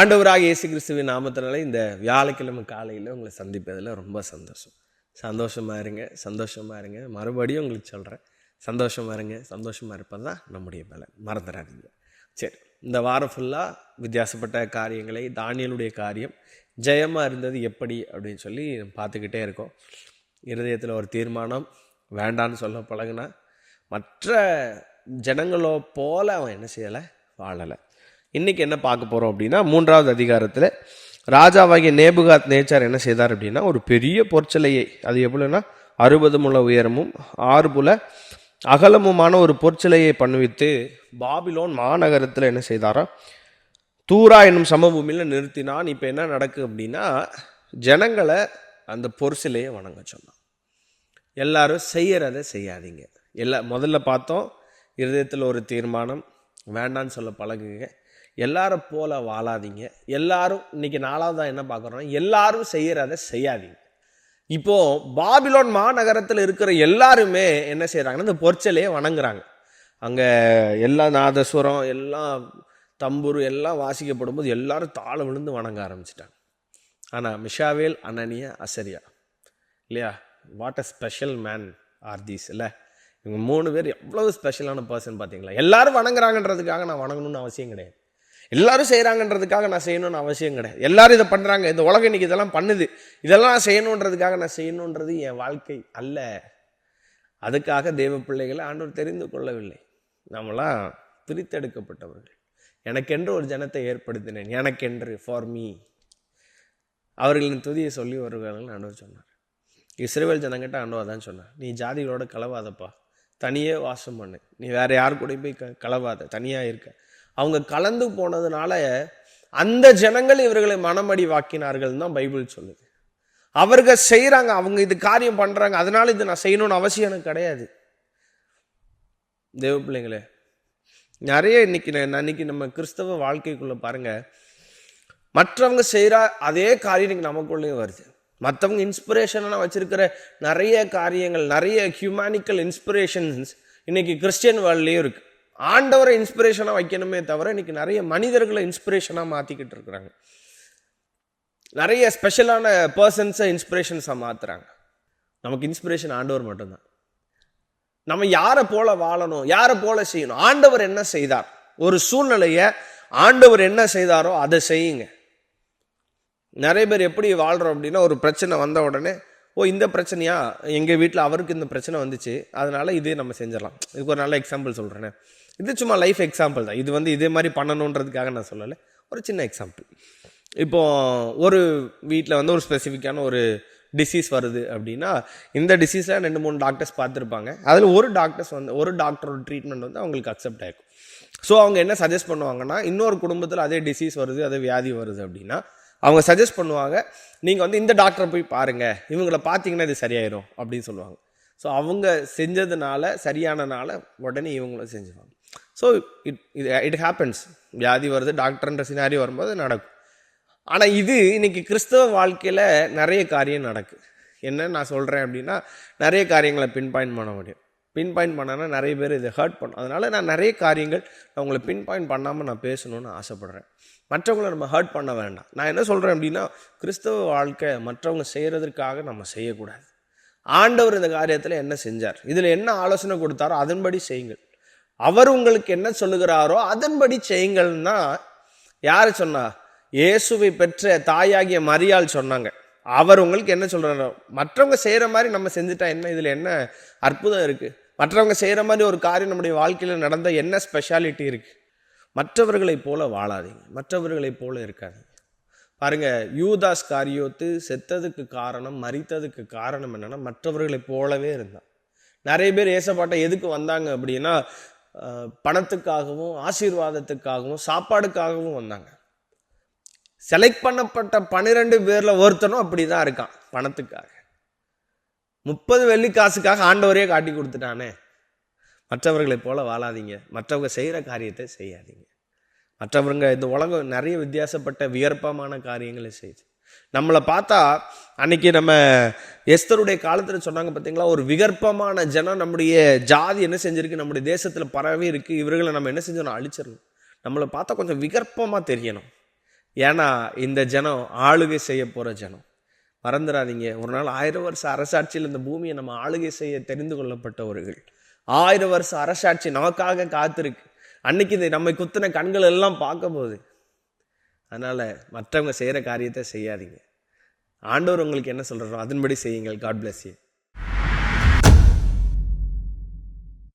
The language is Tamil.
ஆண்டவராக இயேசு கிறிஸ்துவின் நாமத்தினால இந்த வியாழக்கிழமை காலையில் உங்களை சந்திப்பதில் ரொம்ப சந்தோஷமாக இருங்க. மறுபடியும் உங்களுக்கு சொல்கிறேன், சந்தோஷமாக இருப்பது தான் நம்முடைய பலன், மறந்துடாதீங்க. சரி, இந்த வாரம் ஃபுல்லாக வித்தியாசப்பட்ட காரியங்களை, தானியேலுடைய காரியம் ஜெயமாக இருந்தது எப்படி அப்படின்னு சொல்லி பார்த்துக்கிட்டே இருக்கோம். இருதயத்தில் ஒரு தீர்மானம், வேண்டான்னு சொல்ல பழகுனா மற்ற ஜனங்களோ போல அவன் என்ன செய்யலை, வாழலை. இன்றைக்கி என்ன பார்க்க போகிறோம் அப்படின்னா, 3வது அதிகாரத்தில் ராஜாவாகிய நேபுகாத் நேச்சார் என்ன செய்தார் அப்படின்னா, ஒரு பெரிய பொற்சிலையை, அது எவ்வளோன்னா 60 முழ உயரமும் 6 புல அகலமுமான ஒரு பொற்சிலையை பண்ணுவித்து பாபிலோன் மாநகரத்தில் என்ன செய்தாரோ தூரா என்னும் சமபூமியில் நிறுத்தினான். இப்போ என்ன நடக்குது அப்படின்னா, ஜனங்களை அந்த பொற்சிலையை வணங்க சொன்னான். எல்லாரும் செய்யறதை செய்யாதீங்க. முதல்ல பார்த்தோம், இருதயத்தில் ஒரு தீர்மானம், வேண்டான்னு சொல்ல பழகுங்க. எல்லாரும் போல வாழாதீங்க. எல்லாரும் இன்னைக்கு 4வது என்ன பார்க்குறோம், எல்லாரும் செய்யறதை செய்யாதீங்க. இப்போ பாபிலோன் மாநகரத்தில் இருக்கிற எல்லாருமே என்ன செய்யறாங்கன்னா, இந்த பொற்சிலையை வணங்குறாங்க. அங்கே எல்லா நாதஸ்வரம், எல்லாம் தம்புரு எல்லாம் வாசிக்கப்படும் போது எல்லாரும் தாழ விழுந்து வணங்க ஆரம்பிச்சிட்டாங்க. ஆனால் மிஷாவேல், அனனியா, அசரியா இல்லையா, what a special man are these இல்லை. இவங்க 3 பேர் எவ்வளவு ஸ்பெஷலான பர்சன் பார்த்தீங்களா. எல்லாரும் வணங்குறாங்கன்றதுக்காக நான் வணங்கணும்னு அவசியம் கிடையாது. எல்லாரும் செய்கிறாங்கன்றதுக்காக நான் செய்யணும்னு அவசியம் கிடையாது. எல்லாரும் இதை பண்ணுறாங்க, இந்த உலகம் இன்னைக்கு இதெல்லாம் பண்ணுது, இதெல்லாம் நான் செய்யணுன்றதுக்காக நான் செய்யணுன்றது என் வாழ்க்கை அல்ல. அதுக்காக தேவ பிள்ளைகளை ஆண்டவர் தெரிந்து கொள்ளவில்லை. நம்மளாம் பிரித்தெடுக்கப்பட்டவர்கள். எனக்கென்று ஒரு ஜனத்தை ஏற்படுத்தினேன், எனக்கென்று, ஃபார் மீ. அவர்களின் துதியை சொல்லி வருவார்கள் ஆண்டவர் சொன்னார். இஸ்ரவேல் ஜனங்கிட்ட ஆண்டவர் தான் சொன்னார், நீ ஜாதிகளோட கலவாதப்பா, தனியே வாசம் பண்ணு, நீ வேற யாரு கூட போய் கலவாத, தனியாக இருக்க. அவங்க கலந்து போனதுனால அந்த ஜனங்கள் இவர்களை மனமடி வாக்கினார்கள் தான் பைபிள் சொல்லுது. அவர்கள் செய்கிறாங்க, அவங்க இது காரியம் பண்ணுறாங்க, அதனால இது நான் செய்யணும்னு அவசியம் எனக்கு கிடையாது. தேவ பிள்ளைங்களே, நிறைய இன்னைக்கு நம்ம கிறிஸ்தவ வாழ்க்கைக்குள்ள பாருங்க, மற்றவங்க செய்கிற அதே காரியம் இன்னைக்கு நமக்குள்ளேயும் வருது. மற்றவங்க இன்ஸ்பிரேஷனாக வச்சிருக்கிற நிறைய காரியங்கள், நிறைய ஹியூமானிக்கல் இன்ஸ்பிரேஷன்ஸ் இன்னைக்கு கிறிஸ்டியன் வேர்ல்ட்லேயும் இருக்கு. ஆண்டவரை இன்ஸ்பிரேஷனாக வைக்கணுமே தவிர இன்னைக்கு நிறைய மனிதர்களை இன்ஸ்பிரேஷனாக மாற்றிக்கிட்டு இருக்கிறாங்க. நிறைய ஸ்பெஷலான பர்சன்ஸை இன்ஸ்பிரேஷன்ஸாக மாற்றுறாங்க. நமக்கு இன்ஸ்பிரேஷன் ஆண்டவர் மட்டும்தான். நம்ம யாரை போல வாழணும், யாரை போல செய்யணும், ஆண்டவர் என்ன செய்தார், ஒரு சூழ்நிலையை ஆண்டவர் என்ன செய்தாரோ அதை செய்யுங்க. நிறைய பேர் எப்படி வாழ்கிறோம் அப்படின்னா, ஒரு பிரச்சனை வந்த உடனே, இந்த பிரச்சனையா, எங்கள் வீட்டில் அவருக்கு இந்த பிரச்சனை வந்துச்சு, அதனால இதே நம்ம செஞ்சிடலாம். இதுக்கு ஒரு நல்ல எக்ஸாம்பிள் சொல்கிறேனே, இது சும்மா லைஃப் எக்ஸாம்பிள் தான். இது இதே மாதிரி பண்ணணுன்றதுக்காக நான் சொல்லலை, ஒரு சின்ன எக்ஸாம்பிள். இப்போ ஒரு வீட்டில் ஒரு ஸ்பெசிஃபிக்கான ஒரு டிசீஸ் வருது அப்படின்னா, இந்த டிசீஸில் 2-3 டாக்டர்ஸ் பார்த்துருப்பாங்க. அதில் ஒரு டாக்டரோட ட்ரீட்மெண்ட் அவங்களுக்கு அக்செப்ட் ஆகிருக்கும். ஸோ அவங்க என்ன சஜஸ்ட் பண்ணுவாங்கன்னா, இன்னொரு குடும்பத்தில் அதே டிசீஸ் வருது, அதே வியாதி வருது அப்படின்னா அவங்க சஜஸ்ட் பண்ணுவாங்க, நீங்கள் இந்த டாக்டரை போய் பாருங்கள், இவங்களை பார்த்தீங்கன்னா இது சரியாயிரும் அப்படின்னு சொல்லுவாங்க. ஸோ அவங்க செஞ்சதுனால, சரியானனால உடனே இவங்களும் செஞ்சுவாங்க. So it happens. வியாதி வருது, டாக்டர்ன்ற சினாரியோ வரும்போது நடக்கும். ஆனால் இது இன்னைக்கு கிறிஸ்தவ வாழ்க்கையில் நிறைய காரியம் நடக்குது. என்ன நான் சொல்கிறேன் அப்படின்னா, நிறைய காரியங்களை பின்பாயிண்ட் பண்ண முடியும். பின்பாயிண்ட் பண்ணனா நிறைய பேர் இதை ஹர்ட் பண்ணும். அதனால நான் நிறைய காரியங்கள் நான் உங்களை பின்பாயிண்ட் பண்ணாமல் நான் பேசணும்னு ஆசைப்பட்றேன். மற்றவங்களை நம்ம ஹர்ட் பண்ண வேண்டாம். நான் என்ன சொல்கிறேன் அப்படின்னா, கிறிஸ்தவ வாழ்க்கை மற்றவங்க செய்கிறதுக்காக நம்ம செய்யக்கூடாது. ஆண்டவர் இந்த காரியத்தில் என்ன செஞ்சார், இதில் என்ன ஆலோசனை கொடுத்தாரோ அதன்படி செய்யுங்கள். அவர் உங்களுக்கு என்ன சொல்லுகிறாரோ அதன்படி செய்யுங்கள்னா யார் சொன்னா, இயேசுவை பெற்ற தாயாகிய மரியாள் சொன்னாங்க. அவர் உங்களுக்கு என்ன சொல்கிறாரோ, மற்றவங்க செய்கிற மாதிரி நம்ம செஞ்சுட்டா என்ன, இதில் என்ன அற்புதம் இருக்குது, மற்றவங்க செய்கிற மாதிரி ஒரு காரியம் நம்முடைய வாழ்க்கையில் நடந்த என்ன ஸ்பெஷாலிட்டி இருக்குது. மற்றவர்களை போல வாழாதீங்க, மற்றவர்களை போல இருக்காதீங்க. பாருங்க, யூதாஸ் காரியோத்து செத்ததுக்கு காரணம், மரித்ததுக்கு காரணம் என்னன்னா, மற்றவர்களை போலவே இருந்தான். நிறைய பேர் ஏசப்பாட்ட எதுக்கு வந்தாங்க அப்படின்னா, பணத்துக்காகவும் ஆசீர்வாதத்துக்காகவும் சாப்பாடுக்காகவும் வந்தாங்க. செலக்ட் பண்ணப்பட்ட 12 பேர்ல ஒருத்தனும் அப்படிதான் இருக்கான், பணத்துக்காக. 30 வெள்ளி காசுக்காக ஆண்டவரையே காட்டி கொடுத்துட்டானே. மற்றவர்களை போல வாழாதீங்க, மற்றவங்க செய்கிற காரியத்தை செய்யாதீங்க. மற்றவங்க இந்த உலகம் நிறைய வித்தியாசப்பட்ட வியர்ப்பமான காரியங்களை செய்யுது. நம்மளை பார்த்தா அன்னைக்கு நம்ம எஸ்தருடைய காலத்தில் சொன்னாங்க பார்த்தீங்களா, ஒரு விகற்பமான ஜனம் நம்முடைய ஜாதி என்ன செஞ்சிருக்கு, நம்முடைய தேசத்தில் பரவி இருக்கு, இவர்களை நம்ம என்ன செஞ்சோம், அழிச்சிடணும். நம்மளை பார்த்தா கொஞ்சம் விகற்பமாக தெரியணும். ஏன்னா இந்த ஜனம் ஆளுகை செய்ய போகிற ஜனம். மறந்துடாதீங்க, ஒரு நாள் 1000 வருஷ அரசாட்சியில் இந்த பூமியை நம்ம ஆளுகை செய்ய தெரிந்து கொள்ளப்பட்டவர்கள். 1000 வருஷ அரசாட்சி நமக்காக காத்திருக்கு. அன்னைக்கு இது நம்மை குத்தின கண்கள் எல்லாம் பார்க்க போகுது. அதனால் மற்றவங்க செய்கிற காரியத்தை செய்யாதீங்க. ஆண்டவர் உங்களுக்கு என்ன சொல்கிறாரோ அதன்படி செய்யுங்கள். God bless you.